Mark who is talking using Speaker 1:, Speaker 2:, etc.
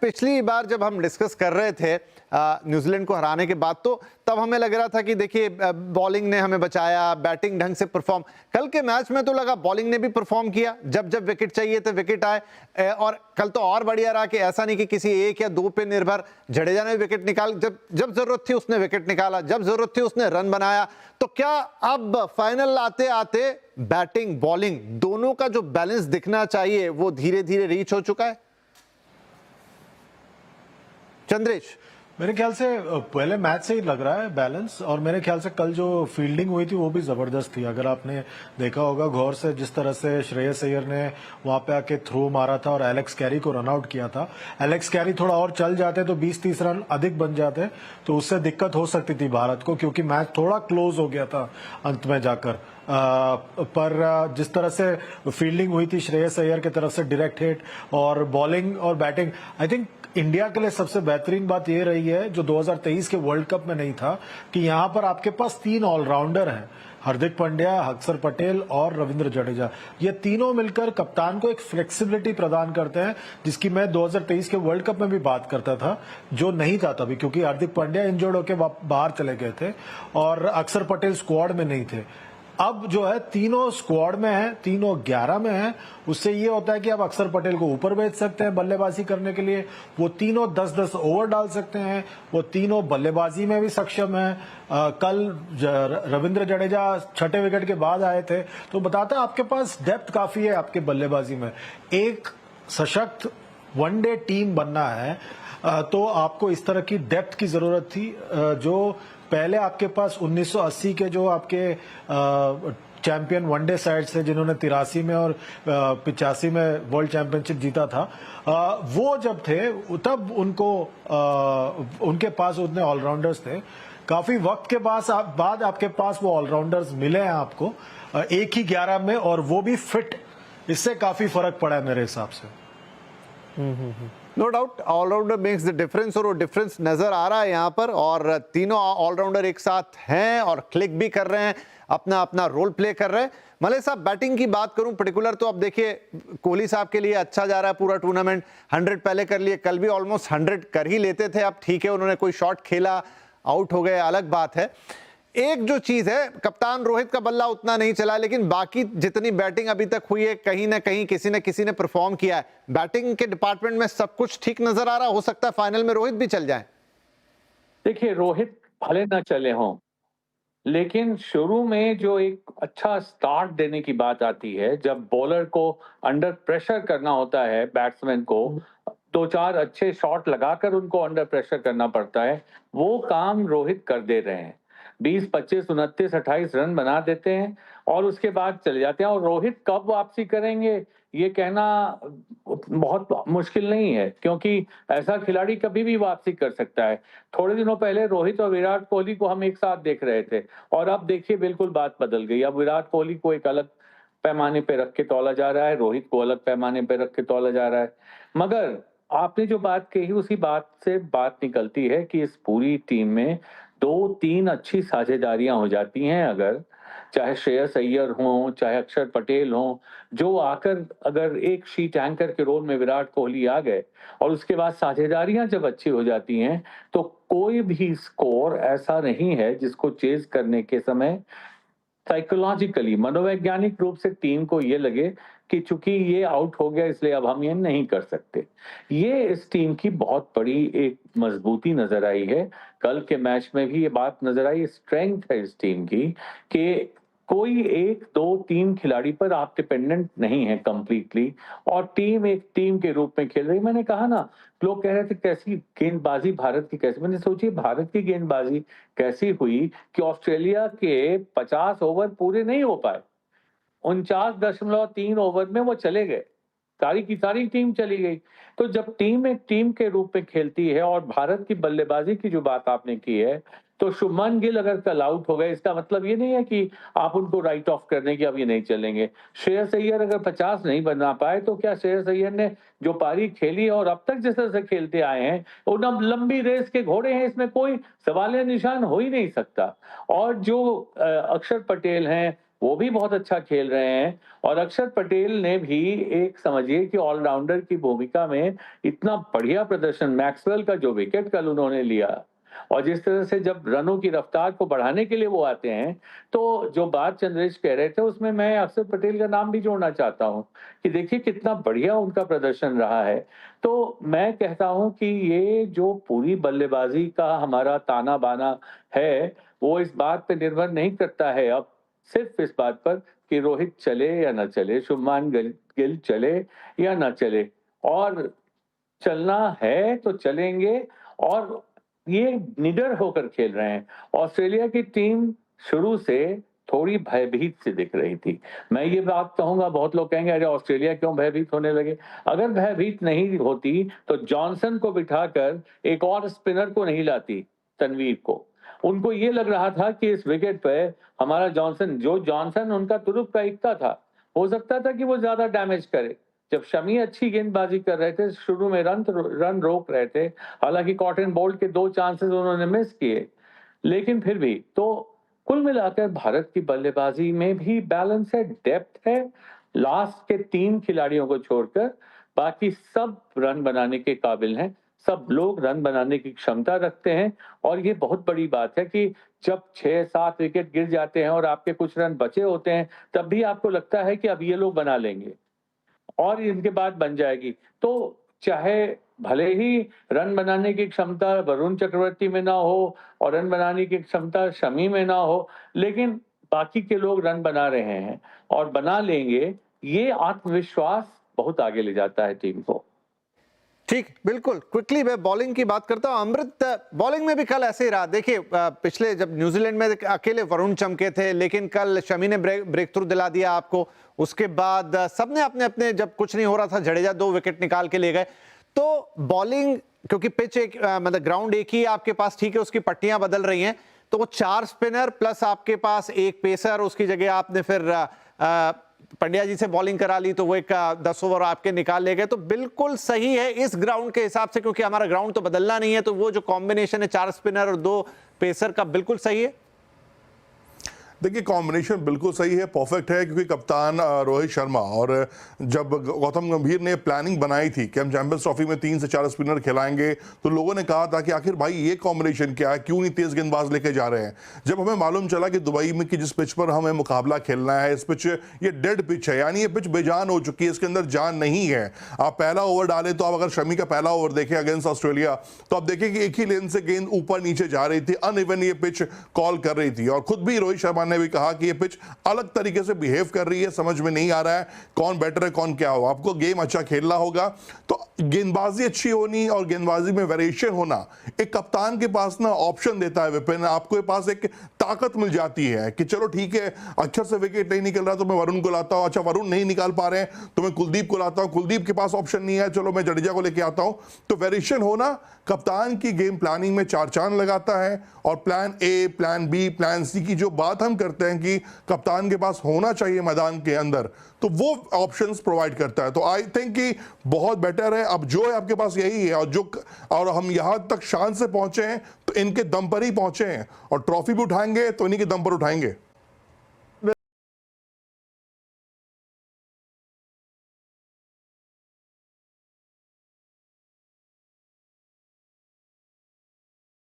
Speaker 1: पिछली बार जब हम डिस्कस कर रहे थे न्यूजीलैंड को हराने के बाद, तो तब हमें लग रहा था कि देखिए बॉलिंग ने हमें बचाया, बैटिंग ढंग से परफॉर्म। कल के मैच में तो लगा बॉलिंग ने भी परफॉर्म किया, जब जब विकेट चाहिए थे विकेट आए। और कल तो और बढ़िया रहा कि ऐसा नहीं कि किसी एक या दो पे निर्भर। जडेजा ने विकेट निकाल, जब जब जरूरत थी उसने विकेट निकाला, जब जरूरत थी उसने रन बनाया। तो क्या अब फाइनल आते आते बैटिंग बॉलिंग दोनों का जो बैलेंस दिखना चाहिए वो धीरे धीरे रीच हो चुका है? चंद्रेश,
Speaker 2: मेरे ख्याल से पहले मैच से ही लग रहा है बैलेंस, और मेरे ख्याल से कल जो फील्डिंग हुई थी वो भी जबरदस्त थी। अगर आपने देखा होगा गौर से, जिस तरह से श्रेयस अय्यर ने वहां पे आके थ्रो मारा था और एलेक्स कैरी को रन आउट किया था। एलेक्स कैरी थोड़ा और चल जाते तो 20-30 रन अधिक बन जाते, तो उससे दिक्कत हो सकती थी भारत को, क्योंकि मैच थोड़ा क्लोज हो गया था अंत में जाकर। पर जिस तरह से फील्डिंग हुई थी श्रेयस अय्यर की तरफ से, डायरेक्ट हिट और बॉलिंग और बैटिंग, आई थिंक इंडिया के लिए सबसे बेहतरीन बात यह रही है, जो 2023 के वर्ल्ड कप में नहीं था, कि यहां पर आपके पास 3 ऑलराउंडर हैं, हार्दिक पांड्या, अक्षर पटेल और रविंद्र जडेजा। ये तीनों मिलकर कप्तान को एक फ्लेक्सिबिलिटी प्रदान करते हैं, जिसकी मैं 2023 के वर्ल्ड कप में भी बात करता था, जो नहीं था तभी, क्योंकि हार्दिक पांड्या इंजर्ड होकर बाहर चले गए थे और अक्षर पटेल स्क्वाड में नहीं थे। अब जो है तीनों स्क्वाड में है, तीनों 11 में है। उससे ये होता है कि आप अक्षर पटेल को ऊपर भेज सकते हैं बल्लेबाजी करने के लिए, वो तीनों 10-10 ओवर डाल सकते हैं, वो तीनों बल्लेबाजी में भी सक्षम है। कल रविंद्र जडेजा 6ठे विकेट के बाद आए थे, तो बताता है आपके पास डेप्थ काफी है आपके बल्लेबाजी में। एक सशक्त वनडे टीम बनना है तो आपको इस तरह की डेप्थ की जरूरत थी, जो पहले आपके पास 1980 के जो आपके चैंपियन वनडे साइड से, जिन्होंने 83 में और 85 में वर्ल्ड चैंपियनशिप जीता था, वो जब थे तब उनके पास उतने ऑलराउंडर्स थे। काफी वक्त के बाद आपके पास वो ऑलराउंडर्स मिले हैं आपको, एक ही 11 में, और वो भी फिट। इससे काफी फर्क पड़ा है मेरे हिसाब से।
Speaker 1: No doubt allrounder makes the difference, और वो डिफरेंस नजर आ रहा है यहाँ पर। और तीनों ऑलराउंडर एक साथ हैं और क्लिक भी कर रहे हैं, अपना अपना रोल प्ले कर रहे हैं। मलय साहब, बैटिंग की बात करूं पर्टिकुलर, तो अब देखिए कोहली साहब के लिए अच्छा जा रहा है पूरा टूर्नामेंट। 100 पहले कर लिए, कल भी ऑलमोस्ट 100 कर ही लेते थे। अब ठीक है, उन्होंने कोई शॉट खेला, आउट हो गए, अलग बात है। एक जो चीज है, कप्तान रोहित का बल्ला उतना नहीं चला, लेकिन बाकी जितनी बैटिंग अभी तक हुई है, कहीं ना कहीं किसी न किसी ने परफॉर्म किया है। बैटिंग के डिपार्टमेंट में सब कुछ ठीक नजर आ रहा, हो सकता है फाइनल में रोहित भी चल जाए।
Speaker 3: देखिए, रोहित भले ना चले हों, लेकिन शुरू में जो एक अच्छा स्टार्ट देने की बात आती है, जब बॉलर को अंडर प्रेशर करना होता है, बैट्समैन को 2-4 अच्छे शॉट लगाकर उनको अंडर प्रेशर करना पड़ता है, वो काम रोहित कर दे रहे हैं। 20, 25, 29, 28 रन बना देते हैं और उसके बाद चले जाते हैं। और रोहित कब वापसी करेंगे ये कहना बहुत मुश्किल नहीं है, क्योंकि ऐसा खिलाड़ी कभी भी वापसी कर सकता है। थोड़े दिनों पहले रोहित और विराट कोहली को हम एक साथ देख रहे थे, और अब देखिए बिल्कुल बात बदल गई। अब विराट कोहली को एक अलग पैमाने पे रख के तौला जा रहा है, रोहित को अलग पैमाने पे रख के तौला जा रहा है। मगर आपने जो बात कही, उसी बात से बात निकलती है कि इस पूरी टीम में 2-3 अच्छी साझेदारियां हो जाती हैं, अगर चाहे श्रेयस अय्यर हों, चाहे अक्षर पटेल हों, जो आकर अगर एक शीट एंकर के रोल में विराट कोहली आ गए, और उसके बाद साझेदारियां जब अच्छी हो जाती हैं, तो कोई भी स्कोर ऐसा नहीं है जिसको चेज करने के समय साइकोलॉजिकली, मनोवैज्ञानिक रूप से टीम को ये लगे कि चूंकि ये आउट हो गया इसलिए अब हम ये नहीं कर सकते। ये इस टीम की बहुत बड़ी एक मजबूती नजर आई है। कल के मैच में भी ये बात नजर आई, स्ट्रेंथ है इस टीम की, कि कोई 1, 2, 3 खिलाड़ी पर आप डिपेंडेंट नहीं है कंप्लीटली, और टीम एक टीम के रूप में खेल रही। मैंने कहा ना, लोग कह रहे थे कैसी गेंदबाजी भारत की, कैसी, मैंने सोची भारत की गेंदबाजी कैसी हुई कि ऑस्ट्रेलिया के 50 ओवर पूरे नहीं हो पाए, 49.3 ओवर में वो चले गए, सारी की सारी टीम चली गई। तो जब टीम एक टीम के रूप में खेलती है, और भारत की बल्लेबाजी की जो बात आपने की है, तो शुभमन गिल अगर कल आउट हो गए, इसका मतलब ये नहीं है कि आप उनको राइट ऑफ कर दें कि अब ये नहीं चलेंगे। श्रेयस अय्यर अगर 50 नहीं बना पाए, तो क्या श्रेयस अय्यर ने जो पारी खेली और अब तक जिस तरह से खेलते आए हैं, उन अब लंबी रेस के घोड़े हैं, इसमें कोई सवाल निशान हो ही नहीं सकता। और जो अक्षर पटेल हैं, वो भी बहुत अच्छा खेल रहे हैं और अक्षर पटेल ने भी एक समझिए कि ऑलराउंडर की भूमिका में इतना बढ़िया प्रदर्शन, मैक्सवेल का जो विकेट कल उन्होंने लिया और जिस तरह से जब रनों की रफ्तार को बढ़ाने के लिए वो आते हैं, तो जो बात चंद्रेश कह रहे थे उसमें मैं अक्षर पटेल का नाम भी जोड़ना चाहता हूँ कि देखिए कितना बढ़िया उनका प्रदर्शन रहा है। तो मैं कहता हूँ कि ये जो पूरी बल्लेबाजी का हमारा ताना-बाना है, वो इस बात पे निर्भर नहीं करता है अब सिर्फ इस बात पर कि रोहित चले या ना चले, शुभमान गिल चले या ना चले और चलना है तो चलेंगे और ये निडर होकर खेल रहे हैं। ऑस्ट्रेलिया की टीम शुरू से थोड़ी भयभीत सी दिख रही थी। मैं ये बात कहूँगा, बहुत लोग कहेंगे अरे ऑस्ट्रेलिया क्यों भयभीत होने लगे? अगर भयभीत नहीं होती तो जॉनसन को बिठाकर एक और स्पिनर को नहीं लाती, तनवीर को। उनको ये लग रहा था कि इस विकेट पे हमारा जॉनसन उनका तुरुप का इक्का था। हो सकता था कि वो ज़्यादा डैमेज करे। जब शमी अच्छी गेंदबाजी कर रहे थे, शुरू में रन रोक रहे थे, हालांकि कॉटन बोल्ट के 2 चांसेस उन्होंने मिस किए, लेकिन फिर भी तो कुल मिलाकर भारत की बल्लेबाजी में भी बैलेंस है, डेप्थ है। लास्ट के 3 खिलाड़ियों को छोड़कर बाकी सब रन बनाने के काबिल हैं, सब लोग रन बनाने की क्षमता रखते हैं और ये बहुत बड़ी बात है कि जब 6-7 विकेट गिर जाते हैं और आपके कुछ रन बचे होते हैं, तब भी आपको लगता है कि अब ये लोग बना लेंगे और इनके बाद बन जाएगी। तो चाहे भले ही रन बनाने की क्षमता वरुण चक्रवर्ती में ना हो और रन बनाने की क्षमता शमी में ना हो, लेकिन बाकी के लोग रन बना रहे हैं और बना लेंगे, ये आत्मविश्वास बहुत आगे ले जाता है टीम को।
Speaker 1: ठीक, बिल्कुल। क्विकली मैं बॉलिंग की बात करता हूं। अमृत, बॉलिंग में भी कल ऐसे ही रहा। देखिए, पिछले जब न्यूजीलैंड में अकेले वरुण चमके थे, लेकिन कल शमी ने ब्रेक थ्रू दिला दिया आपको। उसके बाद सबने अपने अपने, जब कुछ नहीं हो रहा था, जडेजा 2 विकेट निकाल के ले गए। तो बॉलिंग, क्योंकि पिच एक मतलब ग्राउंड एक ही आपके पास, ठीक है, उसकी पट्टियां बदल रही हैं, तो वो 4 स्पिनर प्लस आपके पास एक पेसर, उसकी जगह आपने फिर पंड्या जी से बॉलिंग करा ली, तो वो एक 10 ओवर आपके निकाल ले गए। तो बिल्कुल सही है इस ग्राउंड के हिसाब से, क्योंकि हमारा ग्राउंड तो बदलना नहीं है, तो वो जो कॉम्बिनेशन है 4 स्पिनर और 2 पेसर का, बिल्कुल सही है।
Speaker 4: देखिए, कॉम्बिनेशन बिल्कुल सही है, परफेक्ट है, क्योंकि कप्तान रोहित शर्मा और जब गौतम गंभीर ने प्लानिंग बनाई थी कि हम चैंपियंस ट्रॉफी में 3 से 4 स्पिनर खिलाएंगे, तो लोगों ने कहा था कि आखिर भाई ये कॉम्बिनेशन क्या है, क्यों नहीं तेज गेंदबाज लेके जा रहे हैं। जब हमें मालूम चला कि दुबई में की जिस पिच पर हमें मुकाबला खेलना है, इस पिच ये डेड पिच है, यानी ये पिच बेजान हो चुकी है, इसके अंदर जान नहीं है। आप पहला ओवर डाले तो आप अगर शमी का पहला ओवर देखें अगेंस्ट ऑस्ट्रेलिया, तो आप देखें कि एक ही लेन से गेंद ऊपर नीचे जा रही थी, अनइवन ये पिच कॉल कर रही थी। और खुद भी रोहित शर्मा ने भी कहा कि ये पिच अलग तरीके से बिहेव कर रही है, समझ में नहीं आ रहा है कौन बेटर है कौन क्या हो। आपको गेम अच्छा खेलना होगा तो गेंदबाजी अच्छी होनी और गेंदबाजी में वेरिएशन होना एक कप्तान के पास ना ऑप्शन देता है। विपिन, आपके पास एक ताकत मिल जाती है कि चलो ठीक है, अक्षर से विकेट नहीं निकल रहा तो मैं वरुण को लाता हूं, अच्छा वरुण नहीं निकाल पा रहे हैं तो मैं कुलदीप को लाता हूं, कुलदीप के पास ऑप्शन नहीं है, चलो मैं जडेजा को लेके आता हूं। तो वेरिएशन होना कप्तान की गेम प्लानिंग में 4 चांद लगाता है। और plan A, plan B, plan C की जो बात हम करते हैं कि कप्तान के पास होना चाहिए मैदान के अंदर, तो वो ऑप्शंस प्रोवाइड करता है। तो आई थिंक कि बहुत बेटर है। अब जो है आपके पास यही है, और हम यहां तक शान से पहुंचे हैं तो इनके दम पर ही पहुंचे हैं, और ट्रॉफी भी उठाएंगे तो इन्हीं के दम पर उठाएंगे।